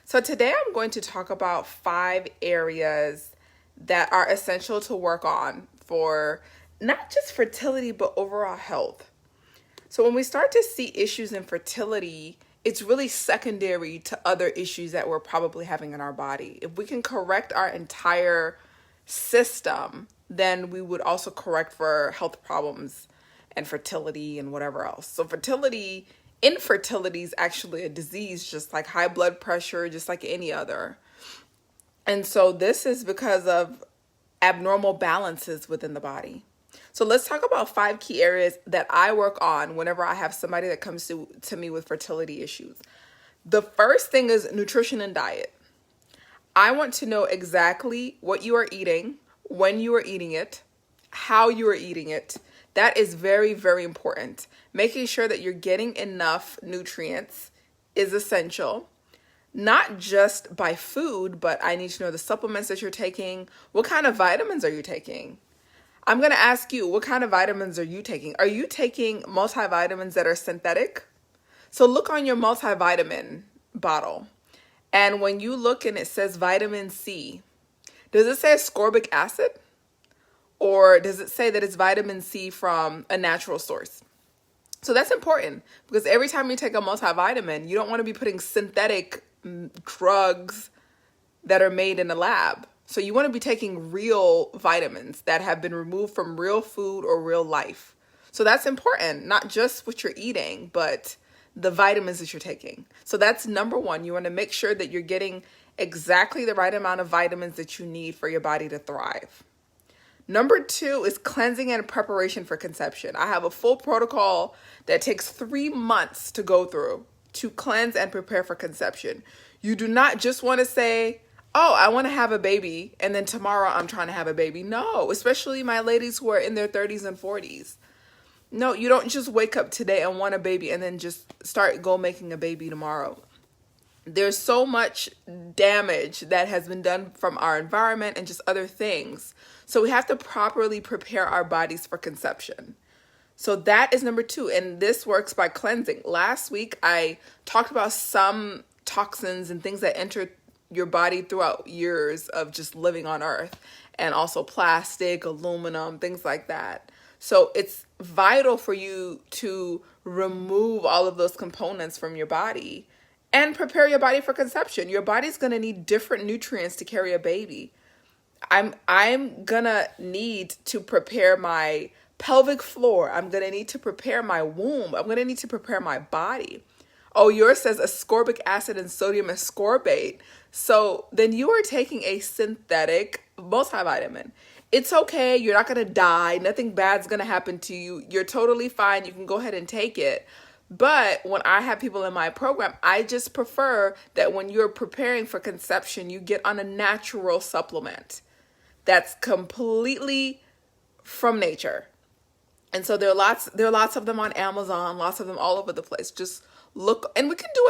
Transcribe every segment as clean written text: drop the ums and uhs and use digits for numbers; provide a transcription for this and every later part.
So today I'm going to talk about 5 areas that are essential to work on for not just fertility, but overall health. So when we start to see issues in fertility, it's really secondary to other issues that we're probably having in our body. If we can correct our entire system, then we would also correct for health problems and fertility and whatever else. So infertility is actually a disease, just like high blood pressure, just like any other. And so this is because of abnormal balances within the body. So let's talk about 5 key areas that I work on whenever I have somebody that comes to me with fertility issues. The first thing is nutrition and diet. I want to know exactly what you are eating, when you are eating it, how you are eating it. That is very, very important. Making sure that you're getting enough nutrients is essential. Not just by food, but I need to know the supplements that you're taking. What kind of vitamins are you taking? I'm going to ask you, what kind of vitamins are you taking? Are you taking multivitamins that are synthetic? So look on your multivitamin bottle. And when you look and it says vitamin C, does it say ascorbic acid? Or does it say that it's vitamin C from a natural source? So that's important because every time you take a multivitamin, you don't want to be putting synthetic drugs that are made in a lab. So you want to be taking real vitamins that have been removed from real food or real life. So that's important, not just what you're eating, but the vitamins that you're taking. So that's number one. You want to make sure that you're getting exactly the right amount of vitamins that you need for your body to thrive. Number 2 is cleansing and preparation for conception. I have a full protocol that takes 3 months to go through to cleanse and prepare for conception. You do not just want to say, oh, I want to have a baby, and then tomorrow I'm trying to have a baby. No, especially my ladies who are in their 30s and 40s. No, you don't just wake up today and want a baby and then just start making a baby tomorrow. There's so much damage that has been done from our environment and just other things. So we have to properly prepare our bodies for conception. So that is number 2. And this works by cleansing. Last week, I talked about some toxins and things that enter your body throughout years of just living on Earth, and also plastic, aluminum, things like that. So it's vital for you to remove all of those components from your body and prepare your body for conception. Your body's going to need different nutrients to carry a baby. I'm going to need to prepare my pelvic floor. I'm going to need to prepare my womb. I'm going to need to prepare my body. Oh, yours says ascorbic acid and sodium ascorbate. So then you are taking a synthetic multivitamin. It's okay. You're not going to die. Nothing bad's going to happen to you. You're totally fine. You can go ahead and take it. But when I have people in my program, I just prefer that when you're preparing for conception, you get on a natural supplement that's completely from nature. And so there are lots of them on Amazon, lots of them all over the place. Just look, and we could do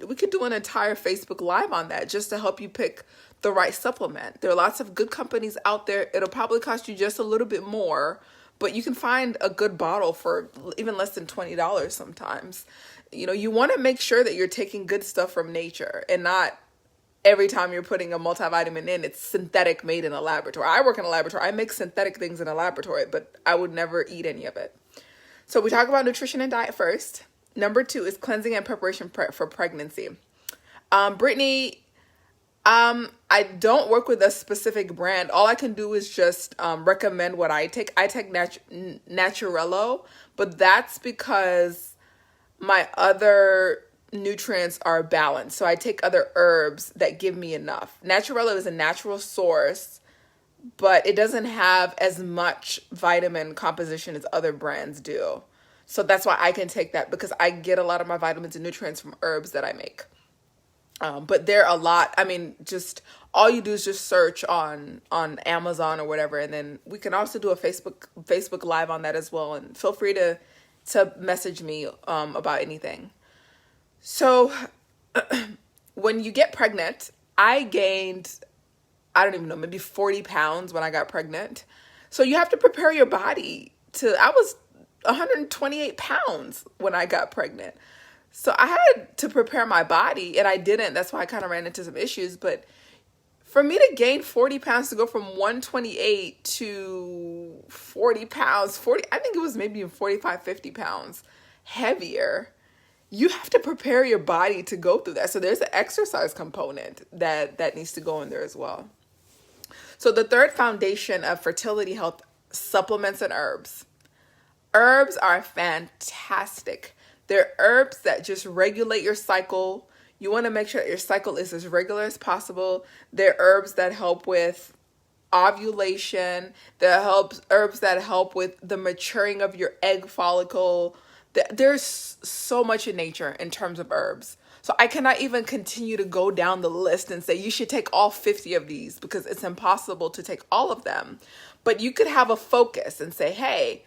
we could do an entire Facebook Live on that just to help you pick the right supplement. There are lots of good companies out there. It'll probably cost you just a little bit more, but you can find a good bottle for even less than $20 sometimes. You want to make sure that you're taking good stuff from nature and not every time you're putting a multivitamin in, it's synthetic made in a laboratory. I work in a laboratory. I make synthetic things in a laboratory, but I would never eat any of it. So we talk about nutrition and diet first. Number 2 is cleansing and preparation for pregnancy. Brittany, I don't work with a specific brand. All I can do is just recommend what I take. I take Naturello, but that's because my other nutrients are balanced. So I take other herbs that give me enough. Naturello is a natural source, but it doesn't have as much vitamin composition as other brands do. So that's why I can take that, because I get a lot of my vitamins and nutrients from herbs that I make. But there are a lot. I mean, just all you do is just search on Amazon or whatever, and then we can also do a Facebook Live on that as well. And feel free to message me about anything. So when you get pregnant, I gained, I don't even know, maybe 40 pounds when I got pregnant. So you have to prepare your body I was 128 pounds when I got pregnant. So I had to prepare my body, and I didn't. That's why I kind of ran into some issues. But for me to gain 40 pounds, to go from 128 to 40 pounds, I think it was maybe 45, 50 pounds heavier, you have to prepare your body to go through that. So there's an exercise component that needs to go in there as well. So the third foundation of fertility health, supplements and herbs. Herbs are fantastic. They're herbs that just regulate your cycle. You want to make sure that your cycle is as regular as possible. They're herbs that help with ovulation. Herbs that help with the maturing of your egg follicle. There's so much in nature in terms of herbs. So I cannot even continue to go down the list and say you should take all 50 of these, because it's impossible to take all of them. But you could have a focus and say, hey,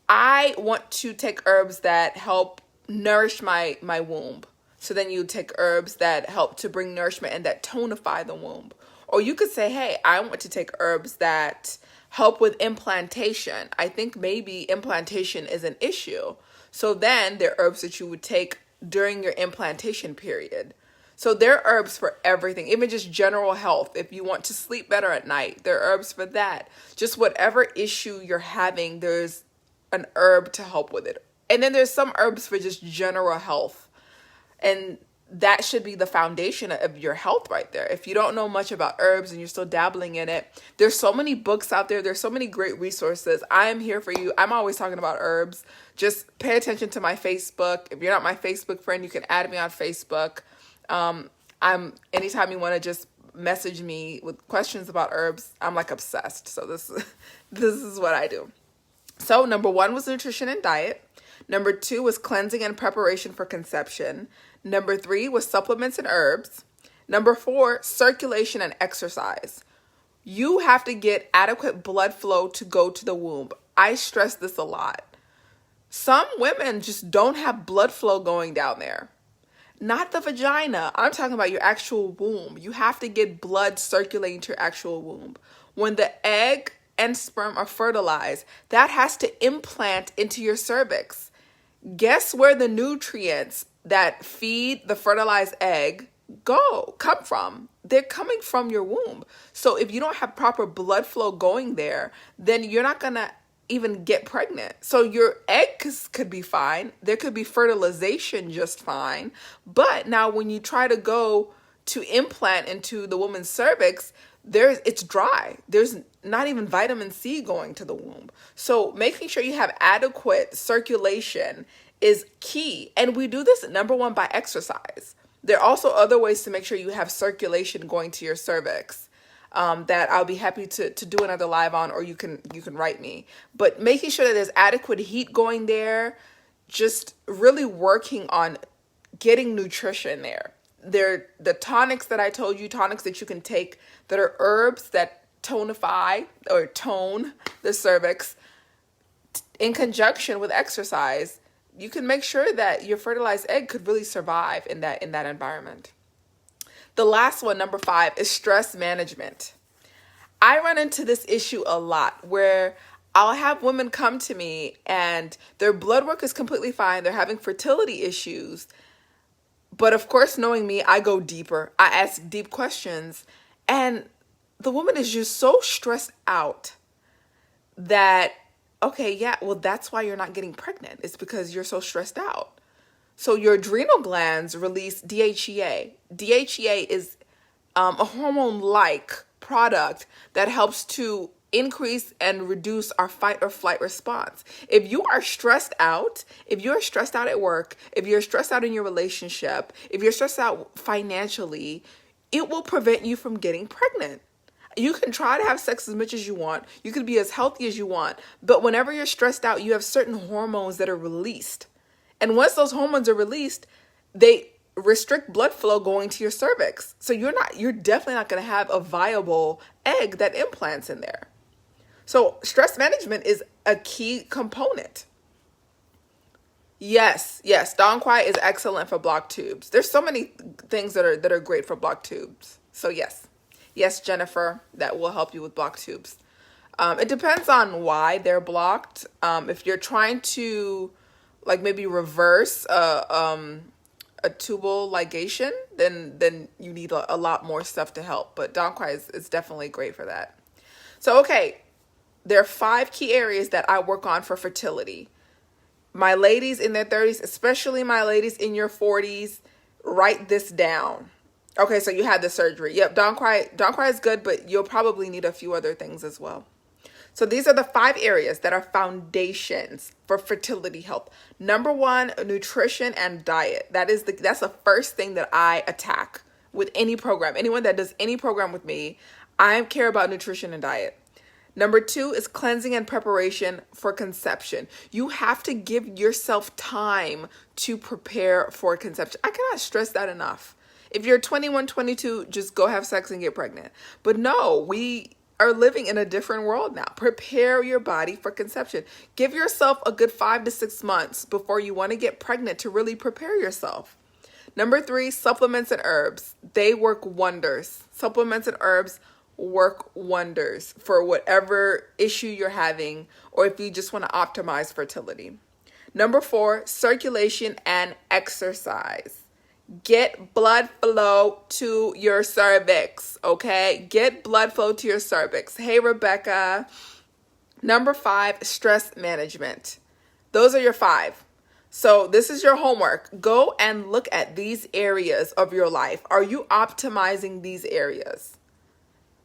I want to take herbs that help nourish my womb. So then you take herbs that help to bring nourishment and that tonify the womb. Or you could say, hey, I want to take herbs that help with implantation. I think maybe implantation is an issue. So then there are herbs that you would take during your implantation period. So there are herbs for everything, even just general health. If you want to sleep better at night, there are herbs for that. Just whatever issue you're having, there's an herb to help with it. And then there's some herbs for just general health. And that should be the foundation of your health right there. If you don't know much about herbs and you're still dabbling in it, there's so many books out there. There's so many great resources. I am here for you. I'm always talking about herbs. Just pay attention to my Facebook. If you're not my Facebook friend, you can add me on Facebook. Anytime you want to just message me with questions about herbs, I'm like obsessed. So this is what I do. So number 1 was nutrition and diet. Number 2 was cleansing and preparation for conception. Number 3 was supplements and herbs. Number 4, circulation and exercise. You have to get adequate blood flow to go to the womb. I stress this a lot. Some women just don't have blood flow going down there. Not the vagina. I'm talking about your actual womb. You have to get blood circulating to your actual womb. When the egg and sperm are fertilized, that has to implant into your cervix. Guess where the nutrients that feed the fertilized egg come from? They're coming from your womb. So if you don't have proper blood flow going there, then you're not going to even get pregnant. So your egg could be fine. There could be fertilization just fine. But now when you try to go to implant into the woman's cervix, it's dry. There's not even vitamin C going to the womb. So making sure you have adequate circulation is key. And we do this, number 1, by exercise. There are also other ways to make sure you have circulation going to your cervix that I'll be happy to do another live on, or you can write me. But making sure that there's adequate heat going there, just really working on getting nutrition there. They're the tonics that I told you, tonics that you can take that are herbs that tonify or tone the cervix in conjunction with exercise. You can make sure that your fertilized egg could really survive in that environment. The last one, number 5, is stress management. I run into this issue a lot where I'll have women come to me and their blood work is completely fine. They're having fertility issues. But of course, knowing me, I go deeper. I ask deep questions. And the woman is just so stressed out that, okay, yeah, well, that's why you're not getting pregnant. It's because you're so stressed out. So your adrenal glands release DHEA. DHEA is a hormone-like product that helps to increase and reduce our fight or flight response. If you are stressed out, if you're stressed out at work, if you're stressed out in your relationship, if you're stressed out financially, it will prevent you from getting pregnant. You can try to have sex as much as you want. You can be as healthy as you want. But whenever you're stressed out, you have certain hormones that are released. And once those hormones are released, they restrict blood flow going to your cervix. So you're definitely not going to have a viable egg that implants in there. So stress management is a key component. Yes, Dawn Quiet is excellent for blocked tubes. There's so many things that are great for blocked tubes. So yes, Jennifer, that will help you with blocked tubes. It depends on why they're blocked. If you're trying to like maybe reverse a tubal ligation, then you need a lot more stuff to help. But Dong Quai is definitely great for that. So, okay, there are 5 key areas that I work on for fertility. My ladies in their 30s, especially my ladies in your 40s, write this down. Okay, so you had the surgery. Yep, Dong Quai is good, but you'll probably need a few other things as well. So these are the 5 areas that are foundations for fertility health. Number 1, nutrition and diet. That's the first thing that I attack with any program. Anyone that does any program with me, I care about nutrition and diet. Number 2 is cleansing and preparation for conception. You have to give yourself time to prepare for conception. I cannot stress that enough. If you're 21, 22, just go have sex and get pregnant. But no, we are living in a different world now. Prepare your body for conception. Give yourself a good 5 to 6 months before you want to get pregnant to really prepare yourself. Number 3, supplements and herbs. They work wonders. Supplements and herbs work wonders for whatever issue you're having, or if you just want to optimize fertility. Number 4, circulation and exercise. Get blood flow to your cervix, okay? Get blood flow to your cervix. Hey, Rebecca. Number 5, stress management. Those are your 5. So this is your homework. Go and look at these areas of your life. Are you optimizing these areas?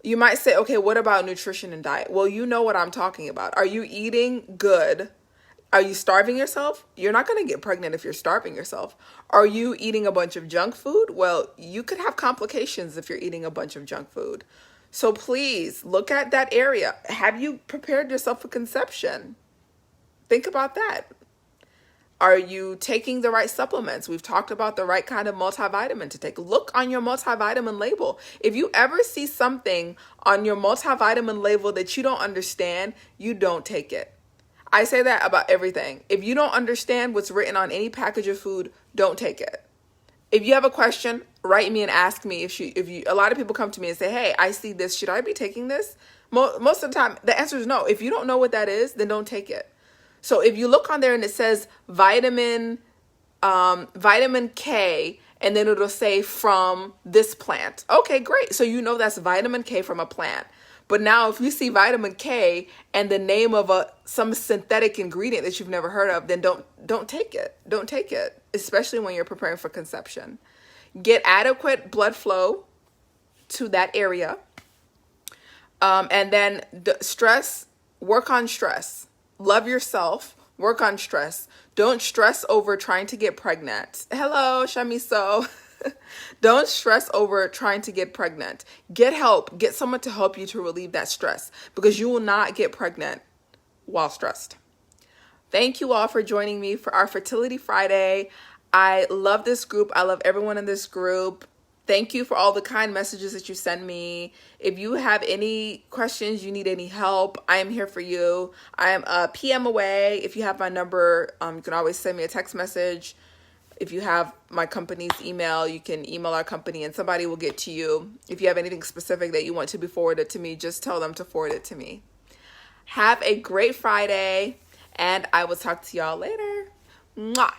You might say, okay, what about nutrition and diet? Well, you know what I'm talking about. Are you eating good? Are you starving yourself? You're not going to get pregnant if you're starving yourself. Are you eating a bunch of junk food? Well, you could have complications if you're eating a bunch of junk food. So please look at that area. Have you prepared yourself for conception? Think about that. Are you taking the right supplements? We've talked about the right kind of multivitamin to take. Look on your multivitamin label. If you ever see something on your multivitamin label that you don't understand, you don't take it. I say that about everything. If you don't understand what's written on any package of food, don't take it. If you have a question, write me and ask me. A lot of people come to me and say, hey, I see this. Should I be taking this? Most of the time, the answer is no. If you don't know what that is, then don't take it. So if you look on there and it says vitamin K, and then it'll say from this plant. Okay, great. So you know that's vitamin K from a plant. But now if you see vitamin K and the name of some synthetic ingredient that you've never heard of, then don't take it. Don't take it, especially when you're preparing for conception. Get adequate blood flow to that area. And then work on stress. Love yourself. Work on stress. Don't stress over trying to get pregnant. Hello, Shamiso. Don't stress over trying to get pregnant. Get help. Get someone to help you to relieve that stress, because you will not get pregnant while stressed. Thank you all for joining me for our Fertility Friday. I love this group. I love everyone in this group. Thank you for all the kind messages that you send me. If you have any questions, you need any help, I am here for you. I am a PM away. If you have my number, you can always send me a text message. If you have my company's email, you can email our company and somebody will get to you. If you have anything specific that you want to be forwarded to me, just tell them to forward it to me. Have a great Friday, and I will talk to y'all later. Mwah.